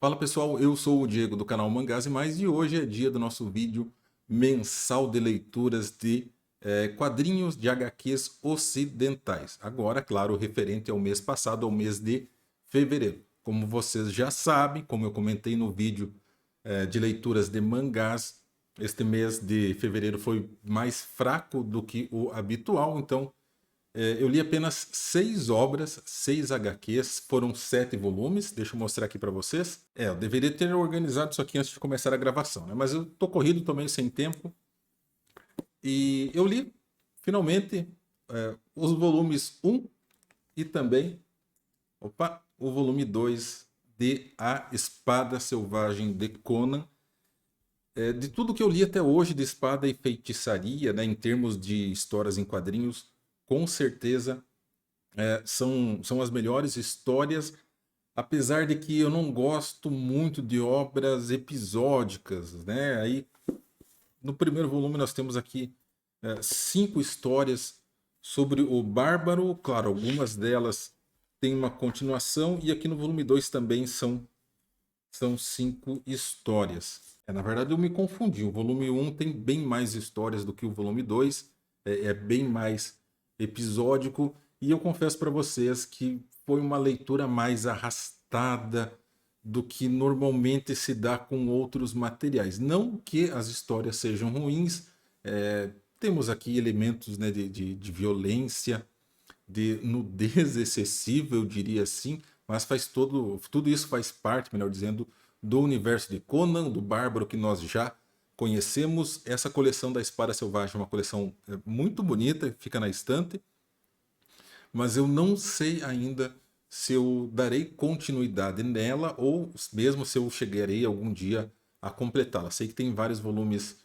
Fala pessoal, eu sou o Diego do canal Mangás e Mais e hoje é dia do nosso vídeo mensal de leituras de quadrinhos de HQs ocidentais. Agora, claro, referente ao mês passado, ao mês de fevereiro. Como vocês já sabem, como eu comentei no vídeo de leituras de mangás, este mês de fevereiro foi mais fraco do que o habitual, então eu li apenas 6 obras, 6 HQs, foram 7 volumes. Deixa eu mostrar aqui para vocês. Eu deveria ter organizado isso aqui antes de começar a gravação, né? Mas eu tô corrido, tô meio sem tempo. E eu li, finalmente, os volumes 1 e também, o volume 2 de A Espada Selvagem de Conan. De tudo que eu li até hoje de espada e feitiçaria, né, em termos de histórias em quadrinhos, com certeza são as melhores histórias, apesar de que eu não gosto muito de obras episódicas, né? Aí, no primeiro volume nós temos aqui 5 histórias sobre o Bárbaro, claro, algumas delas têm uma continuação, e aqui no volume 2 também são 5 histórias. Na verdade eu me confundi, o volume um tem bem mais histórias do que o volume 2, é bem mais episódico, e eu confesso para vocês que foi uma leitura mais arrastada do que normalmente se dá com outros materiais. Não que as histórias sejam ruins, temos aqui elementos, né, de violência, de nudez excessiva, eu diria assim, mas tudo isso faz parte, melhor dizendo, do universo de Conan, do Bárbaro que nós já conhecemos. Essa coleção da Espada Selvagem é uma coleção muito bonita, fica na estante, mas eu não sei ainda se eu darei continuidade nela ou mesmo se eu chegarei algum dia a completá-la. Sei que tem vários volumes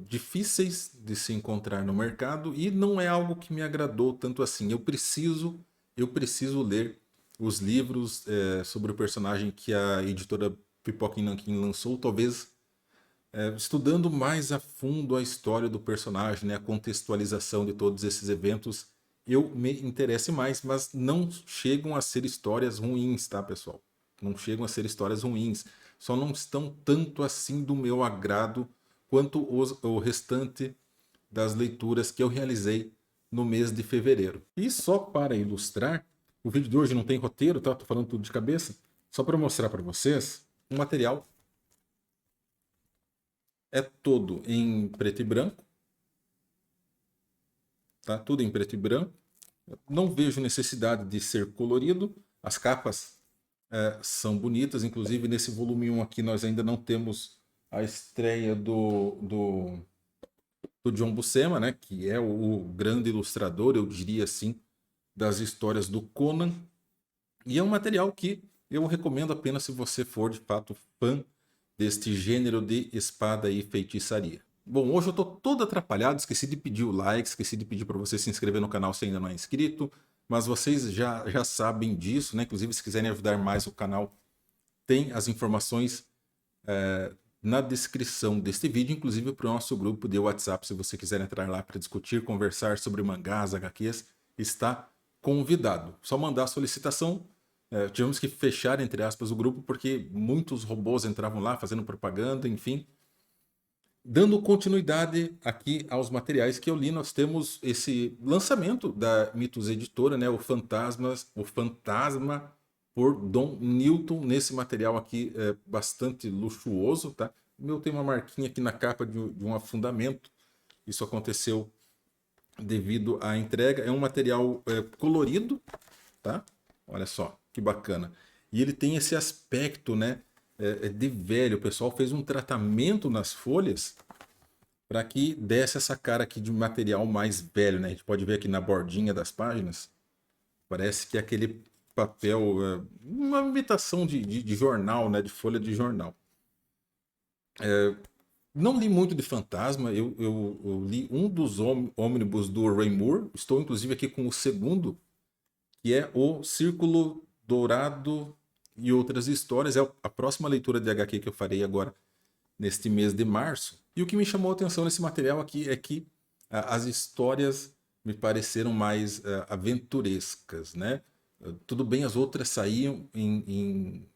difíceis de se encontrar no mercado e não é algo que me agradou tanto assim. Eu preciso ler os livros sobre o personagem que a editora Pipoca e Nanquim lançou, talvez estudando mais a fundo a história do personagem, né, a contextualização de todos esses eventos, eu me interesse mais, mas não chegam a ser histórias ruins, tá, pessoal? Não chegam a ser histórias ruins. Só não estão tanto assim do meu agrado quanto o restante das leituras que eu realizei no mês de fevereiro. E só para ilustrar, o vídeo de hoje não tem roteiro, tá? Tô falando tudo de cabeça. Só para mostrar para vocês, o material é todo em preto e branco, tá? Tudo em preto e branco. Não vejo necessidade de ser colorido. As capas são bonitas, inclusive nesse volume 1 aqui nós ainda não temos a estreia do John Buscema, né, que é o grande ilustrador, eu diria assim, das histórias do Conan. E é um material que eu recomendo apenas se você for de fato fã deste gênero de espada e feitiçaria. Bom, hoje eu tô todo atrapalhado, esqueci de pedir o like, esqueci de pedir para você se inscrever no canal se ainda não é inscrito, mas vocês já sabem disso, né? Inclusive, se quiserem ajudar mais o canal, tem as informações na descrição deste vídeo, inclusive para o nosso grupo de WhatsApp, se você quiser entrar lá para discutir, conversar sobre mangás, HQs, está convidado. Só mandar a solicitação. Tivemos que fechar, entre aspas, o grupo porque muitos robôs entravam lá fazendo propaganda, enfim. Dando continuidade aqui aos materiais que eu li, nós temos esse lançamento da Mitos Editora, né? O Fantasma por Dom Newton. Nesse material aqui é bastante luxuoso, tá? O meu tem uma marquinha aqui na capa de um afundamento. Isso aconteceu devido à entrega. É um material colorido, tá? Olha só, que bacana. E ele tem esse aspecto, né, de velho. O pessoal fez um tratamento nas folhas para que desse essa cara aqui de material mais velho, né? A gente pode ver aqui na bordinha das páginas, parece que é aquele papel, uma imitação de jornal, né? De folha de jornal. Não li muito de Fantasma, eu li um dos ônibus do Ray Moore, estou inclusive aqui com o segundo, que é o Círculo Dourado e Outras Histórias. É a próxima leitura de HQ que eu farei agora neste mês de março. E o que me chamou a atenção nesse material aqui é que as histórias me pareceram mais aventurescas, né? Tudo bem, as outras saíam em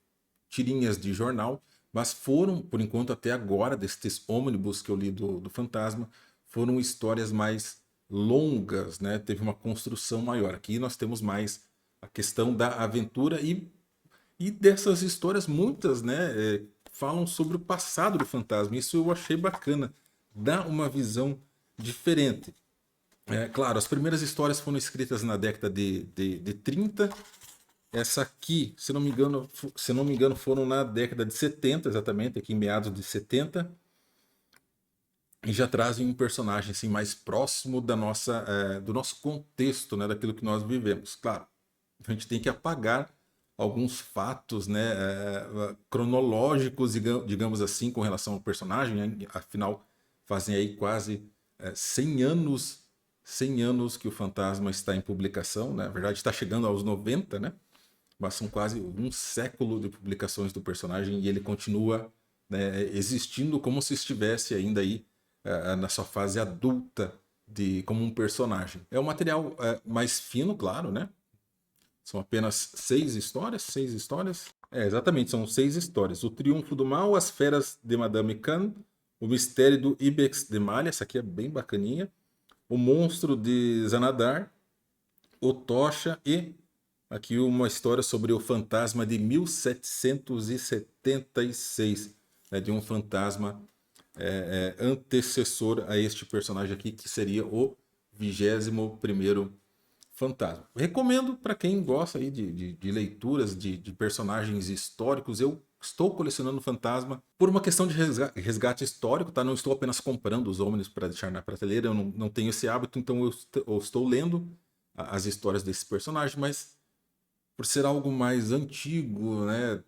tirinhas de jornal, mas foram, por enquanto, até agora, desses ônibus que eu li do Fantasma, foram histórias mais longas, né? Teve uma construção maior. Aqui nós temos mais a questão da aventura e dessas histórias, muitas, né, falam sobre o passado do fantasma. Isso eu achei bacana, dá uma visão diferente. Claro, as primeiras histórias foram escritas na década de 30. Essa aqui, se não me engano, foram na década de 70, exatamente, aqui em meados de 70. E já trazem um personagem assim, mais próximo do nosso contexto, né, daquilo que nós vivemos. Claro, a gente tem que apagar alguns fatos, né, cronológicos, digamos assim, com relação ao personagem, né? Afinal, fazem aí quase 100 anos, 100 anos que o Fantasma está em publicação, né? Na verdade está chegando aos 90, né? Mas são quase um século de publicações do personagem e ele continua, né, existindo como se estivesse ainda aí na sua fase adulta como um personagem. É um material mais fino, claro, né? São apenas 6 histórias? 6 histórias? Exatamente, são 6 histórias. O Triunfo do Mal, As Feras de Madame Khan, O Mistério do Ibex de Malha, essa aqui é bem bacaninha. O Monstro de Zanadar, O Tocha e aqui uma história sobre o fantasma de 1776, né, de um fantasma antecessor a este personagem aqui, que seria o 21º fantasma. Recomendo para quem gosta aí de leituras de personagens históricos. Eu estou colecionando fantasma por uma questão de resgate histórico, tá? Não estou apenas comprando os homens para deixar na prateleira, eu não tenho esse hábito, então eu estou lendo as histórias desse personagem, mas por ser algo mais antigo, né,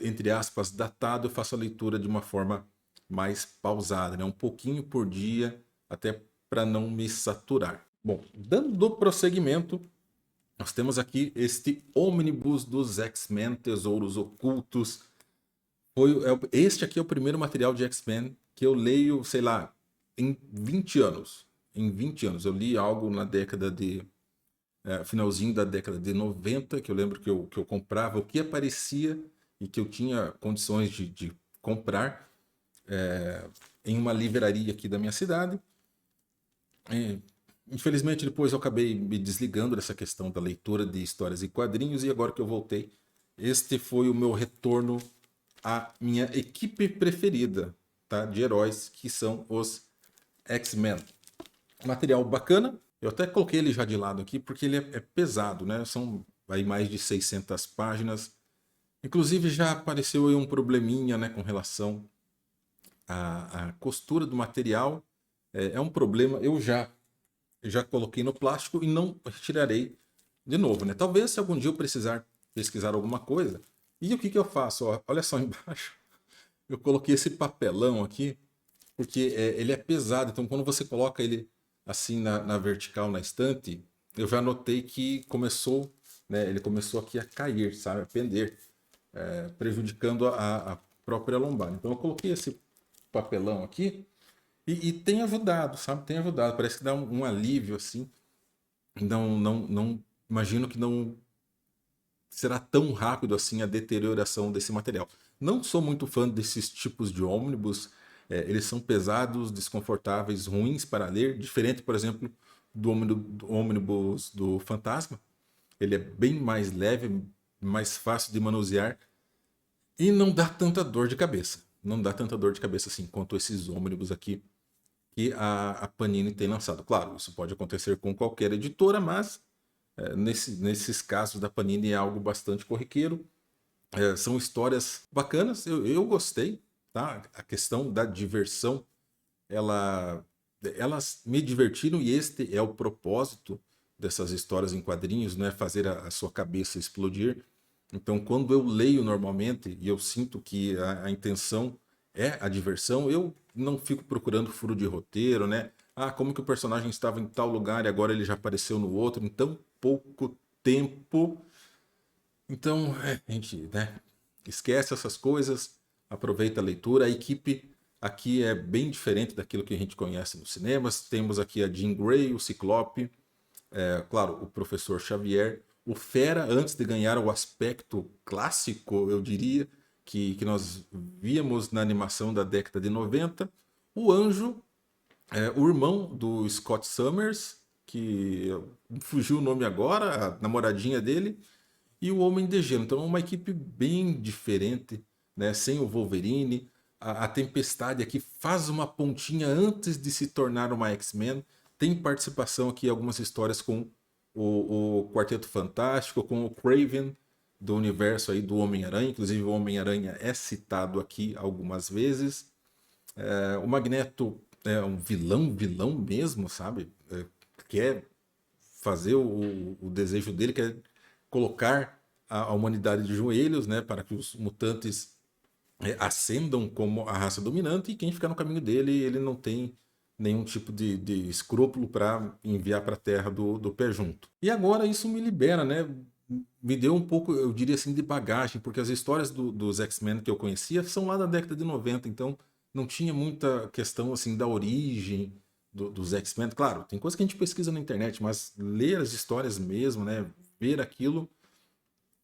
entre aspas, datado, eu faço a leitura de uma forma mais pausada, né, um pouquinho por dia, até para não me saturar. Bom, dando prosseguimento, nós temos aqui este ônibus dos X-Men, Tesouros Ocultos. Este aqui é o primeiro material de X-Men que eu leio, sei lá, em 20 anos. Em 20 anos. Eu li algo na década finalzinho da década de 90, que eu lembro que eu comprava o que aparecia e que eu tinha condições de comprar em uma livraria aqui da minha cidade. Infelizmente, depois eu acabei me desligando dessa questão da leitura de histórias e quadrinhos, e agora que eu voltei, este foi o meu retorno à minha equipe preferida, tá, de heróis, que são os X-Men. Material bacana, eu até coloquei ele já de lado aqui, porque ele é pesado, né? São aí mais de 600 páginas. Inclusive já apareceu aí um probleminha, né, com relação à costura do material. É um problema, eu já coloquei no plástico e não retirarei de novo, né? Talvez se algum dia eu precisar pesquisar alguma coisa. E o que eu faço? Ó, olha só embaixo. Eu coloquei esse papelão aqui, porque ele é pesado. Então quando você coloca ele assim na vertical, na estante, eu já notei que começou, né? Ele começou aqui a cair, sabe? A pender, prejudicando a própria lombar. Então eu coloquei esse papelão aqui e tem ajudado, sabe? Tem ajudado. Parece que dá um alívio assim. Não imagino que não será tão rápido assim a deterioração desse material. Não sou muito fã desses tipos de ônibus. Eles são pesados, desconfortáveis, ruins para ler. Diferente, por exemplo, do ônibus do Fantasma. Ele é bem mais leve, mais fácil de manusear e não dá tanta dor de cabeça. Não dá tanta dor de cabeça assim quanto esses ônibus aqui que a Panini tem lançado. Claro, isso pode acontecer com qualquer editora, mas nesses casos da Panini é algo bastante corriqueiro. São histórias bacanas, eu gostei, tá? A questão da diversão, elas me divertiram e este é o propósito dessas histórias em quadrinhos, não é fazer a sua cabeça explodir. Então, quando eu leio normalmente e eu sinto que a intenção é a diversão, eu não fico procurando furo de roteiro, né? Ah, como que o personagem estava em tal lugar e agora ele já apareceu no outro em tão pouco tempo. Então, a gente, né, esquece essas coisas, aproveita a leitura. A equipe aqui é bem diferente daquilo que a gente conhece nos cinemas. Temos aqui a Jean Grey, o Ciclope, claro, o Professor Xavier, o Fera, antes de ganhar o aspecto clássico, eu diria, que nós víamos na animação da década de 90. O Anjo, o irmão do Scott Summers, que fugiu o nome agora, a namoradinha dele, e o Homem de Gelo. Então é uma equipe bem diferente, né? Sem o Wolverine. A Tempestade aqui faz uma pontinha antes de se tornar uma X-Men. Tem participação aqui em algumas histórias com o Quarteto Fantástico, com o Kraven do universo aí do Homem-Aranha. Inclusive o Homem-Aranha é citado aqui algumas vezes. O Magneto é um vilão mesmo, sabe? Quer fazer o desejo dele, quer colocar a humanidade de joelhos, né? Para que os mutantes ascendam como a raça dominante, e quem ficar no caminho dele, ele não tem nenhum tipo de escrúpulo para enviar para a Terra do pé junto. E agora isso me libera, né? Me deu um pouco, eu diria assim, de bagagem, porque as histórias dos X-Men que eu conhecia são lá da década de 90, então não tinha muita questão assim da origem dos X-Men. Claro, tem coisa que a gente pesquisa na internet, mas ler as histórias mesmo, né? Ver aquilo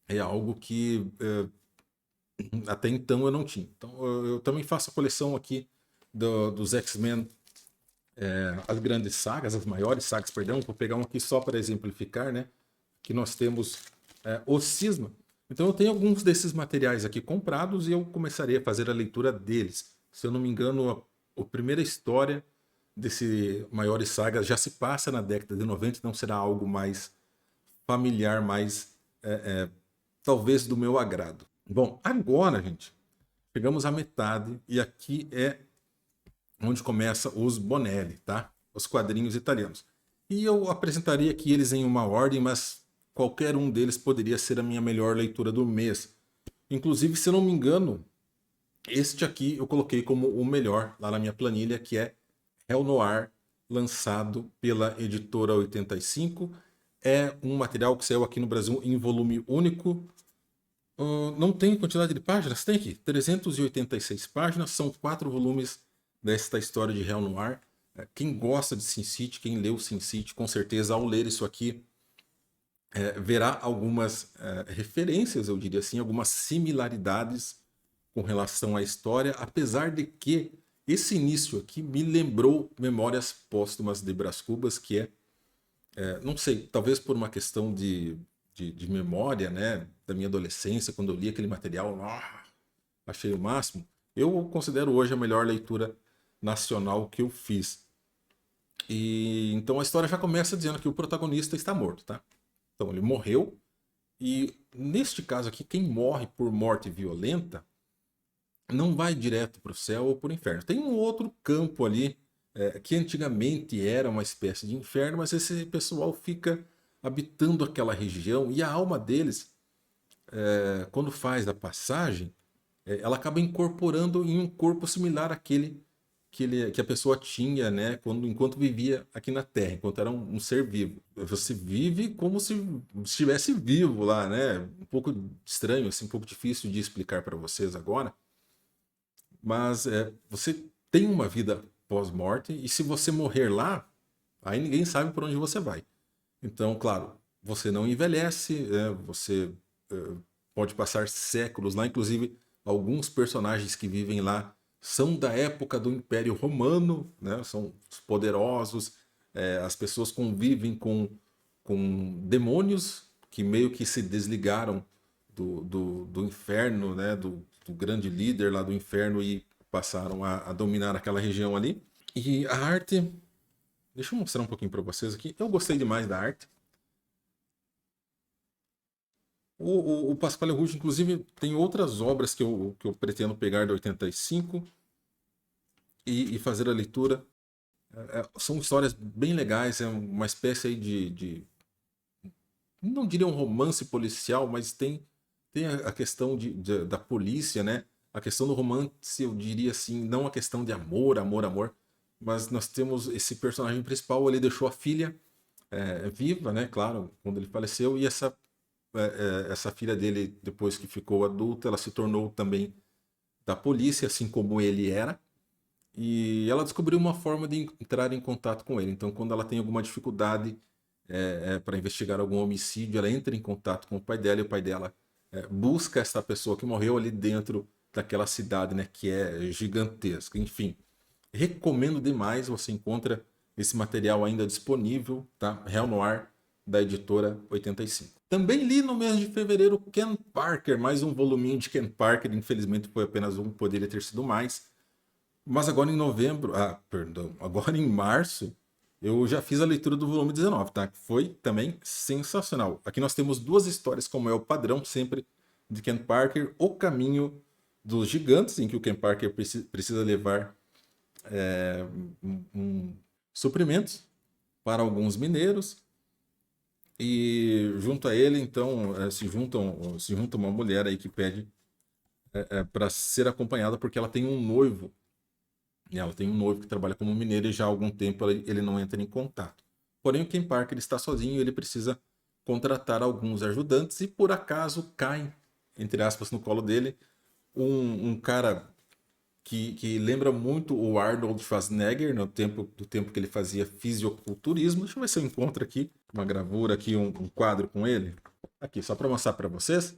é algo que até então eu não tinha. Então eu também faço a coleção aqui dos X-Men, as grandes sagas, as maiores sagas, perdão. Vou pegar um aqui só para exemplificar, né? Que nós temos o Cisma. Então eu tenho alguns desses materiais aqui comprados e eu começarei a fazer a leitura deles. Se eu não me engano, a primeira história desse maiores sagas já se passa na década de 90, então será algo mais familiar, mais talvez do meu agrado. Bom, agora, gente, chegamos à metade e aqui é onde começa os Bonelli, tá? Os quadrinhos italianos. E eu apresentaria aqui eles em uma ordem, mas qualquer um deles poderia ser a minha melhor leitura do mês. Inclusive, se eu não me engano, este aqui eu coloquei como o melhor lá na minha planilha, que é Hell Noir, lançado pela editora 85. É um material que saiu aqui no Brasil em volume único. Não tem quantidade de páginas? Tem aqui, 386 páginas, são 4 volumes desta história de Hell Noir. Quem gosta de Sin City, quem leu Sin City, com certeza ao ler isso aqui, verá algumas referências, eu diria assim, algumas similaridades com relação à história, apesar de que esse início aqui me lembrou Memórias Póstumas de Brás Cubas, que não sei, talvez por uma questão de memória, né, da minha adolescência, quando eu li aquele material, achei o máximo. Eu considero hoje a melhor leitura nacional que eu fiz. E então a história já começa dizendo que o protagonista está morto, tá? Então ele morreu, e neste caso aqui, quem morre por morte violenta não vai direto para o céu ou para o inferno. Tem um outro campo ali, que antigamente era uma espécie de inferno, mas esse pessoal fica habitando aquela região, e a alma deles, quando faz a passagem, ela acaba incorporando em um corpo similar àquele que a pessoa tinha, né, enquanto vivia aqui na Terra, enquanto era um ser vivo. Você vive como se estivesse vivo lá, né? Um pouco estranho, assim, um pouco difícil de explicar para vocês agora, mas você tem uma vida pós-morte, e se você morrer lá, aí ninguém sabe por onde você vai. Então, claro, você não envelhece, você pode passar séculos lá. Inclusive, alguns personagens que vivem lá são da época do Império Romano, né? São poderosos. As pessoas convivem com demônios que meio que se desligaram do inferno, né? Do grande líder lá do inferno, e passaram a dominar aquela região ali. E a arte, deixa eu mostrar um pouquinho para vocês aqui. Eu gostei demais da arte. O Pasquale Ruge, inclusive, tem outras obras que eu pretendo pegar da 85 e fazer a leitura. São histórias bem legais, é uma espécie aí não diria um romance policial, mas tem a questão da polícia, né? A questão do romance, eu diria assim, não a questão de amor, mas nós temos esse personagem principal, ele deixou a filha viva, né? Claro, quando ele faleceu, e essa filha dele, depois que ficou adulta, ela se tornou também da polícia, assim como ele era, e ela descobriu uma forma de entrar em contato com ele. Então, quando ela tem alguma dificuldade para investigar algum homicídio, ela entra em contato com o pai dela, e o pai dela busca essa pessoa que morreu ali dentro daquela cidade, né, que é gigantesca. Enfim, recomendo demais, você encontra esse material ainda disponível, tá? Real Noir, da editora 85. Também li no mês de fevereiro Ken Parker, mais um voluminho de Ken Parker, infelizmente foi apenas um, poderia ter sido mais. Mas agora em novembro, perdão, agora em março, eu já fiz a leitura do volume 19, tá? Foi também sensacional. Aqui nós temos duas histórias, como é o padrão sempre de Ken Parker, O Caminho dos Gigantes, em que o Ken Parker precisa levar suprimentos para alguns mineiros, e junto a ele, então, se junta uma mulher aí que pede para ser acompanhada porque ela tem um noivo. E ela tem um noivo que trabalha como mineiro e já há algum tempo ele não entra em contato. Porém, o Ken Parker está sozinho e ele precisa contratar alguns ajudantes e por acaso cai, entre aspas, no colo dele um cara que lembra muito o Arnold Schwarzenegger do tempo que ele fazia fisiculturismo. Deixa eu ver se eu encontro aqui uma gravura, aqui um quadro com ele. Aqui, só para mostrar para vocês.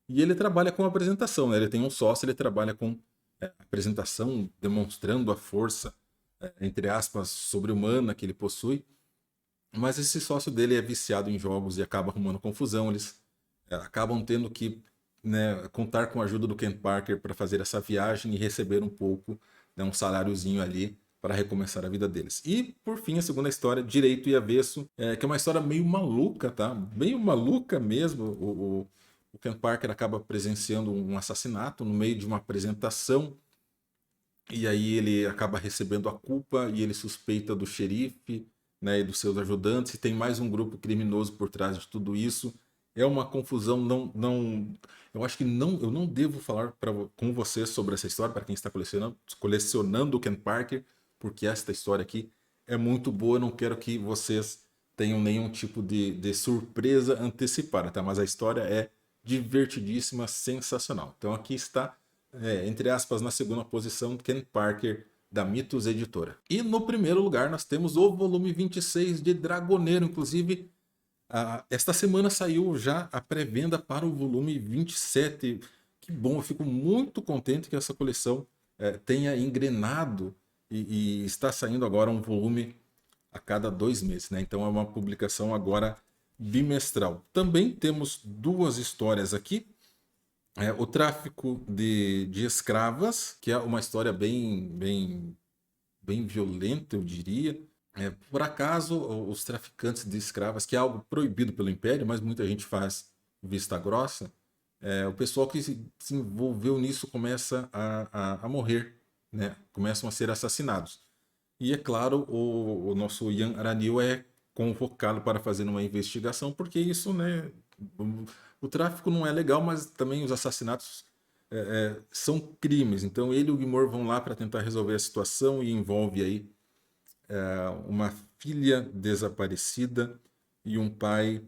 E ele trabalha com apresentação, né? Ele tem um sócio, ele trabalha com apresentação, demonstrando a força, entre aspas, sobre-humana que ele possui. Mas esse sócio dele é viciado em jogos e acaba arrumando confusão. Eles acabam tendo que, né, contar com a ajuda do Ken Parker para fazer essa viagem e receber um pouco, né, um saláriozinho ali para recomeçar a vida deles. E, por fim, a segunda história, Direito e Avesso, que é uma história meio maluca, tá? Meio maluca mesmo. O Ken Parker acaba presenciando um assassinato no meio de uma apresentação e aí ele acaba recebendo a culpa e ele suspeita do xerife, né, e dos seus ajudantes, e tem mais um grupo criminoso por trás de tudo isso. É uma confusão, eu acho que eu não devo falar com você sobre essa história, para quem está colecionando o Ken Parker, porque esta história aqui é muito boa, eu não quero que vocês tenham nenhum tipo de surpresa antecipada, tá? Mas a história é divertidíssima, sensacional. Então aqui está, entre aspas, na segunda posição, Ken Parker, da Mitos Editora. E no primeiro lugar nós temos o volume 26 de Dragoneiro. Inclusive, esta semana saiu já a pré-venda para o volume 27. Que bom, eu fico muito contente que essa coleção tenha engrenado e está saindo agora um volume a cada 2 meses, né? Então é uma publicação agora bimestral. Também temos duas histórias aqui. O tráfico de escravas, que é uma história bem violenta, eu diria. Por acaso, os traficantes de escravas, que é algo proibido pelo Império, mas muita gente faz vista grossa, o pessoal que se envolveu nisso começa a morrer, né? Começam a ser assassinados. E é claro, o nosso Ian Aranil é convocado para fazer uma investigação, porque isso, né? O tráfico não é legal, mas também os assassinatos são crimes. Então ele e o Guimor vão lá para tentar resolver a situação e envolve aí uma filha desaparecida e um pai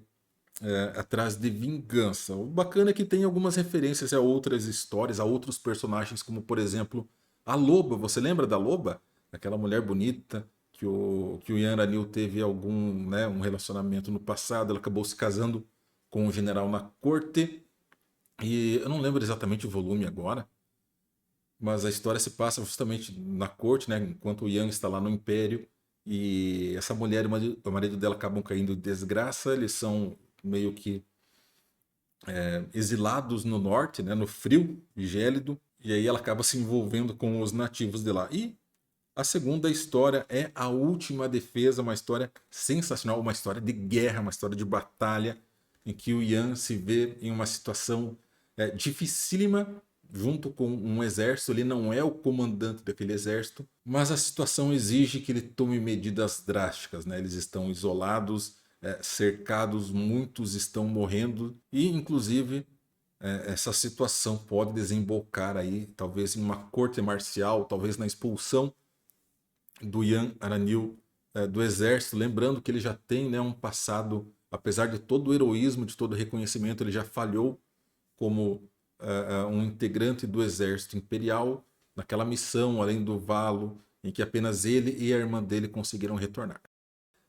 atrás de vingança. O bacana é que tem algumas referências a outras histórias, a outros personagens, como por exemplo a Loba. Você lembra da Loba? Aquela mulher bonita que o Ian Ranil teve algum, né, um relacionamento no passado. Ela acabou se casando com um general na corte. E eu não lembro exatamente o volume agora, mas a história se passa justamente na corte, né, enquanto o Ian está lá no Império. E essa mulher e o marido dela acabam caindo em desgraça. Eles são meio que exilados no norte, né, no frio e gélido, e aí ela acaba se envolvendo com os nativos de lá. E a segunda história é A Última Defesa, uma história sensacional, uma história de guerra, uma história de batalha, em que o Ian se vê em uma situação dificílima junto com um exército. Ele não é o comandante daquele exército, mas a situação exige que ele tome medidas drásticas, né? Eles estão isolados, cercados, muitos estão morrendo e, inclusive, essa situação pode desembocar aí, talvez em uma corte marcial, talvez na expulsão do Ian Aranil do exército. Lembrando que ele já tem, né, um passado, apesar de todo o heroísmo, de todo o reconhecimento, ele já falhou como um integrante do exército imperial naquela missão além do Valo, em que apenas ele e a irmã dele conseguiram retornar.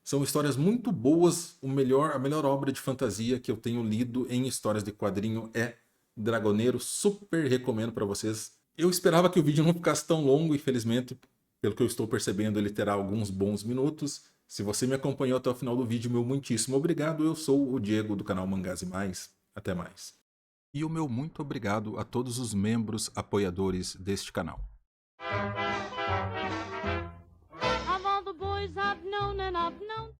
São histórias muito boas. A melhor obra de fantasia que eu tenho lido em histórias de quadrinho é Dragoneiro, super recomendo para vocês. Eu esperava que o vídeo não ficasse tão longo, infelizmente, pelo que eu estou percebendo, ele terá alguns bons minutos. Se você me acompanhou até o final do vídeo, meu muitíssimo obrigado. Eu sou o Diego do canal Mangás e Mais. Até mais. E o meu muito obrigado a todos os membros apoiadores deste canal.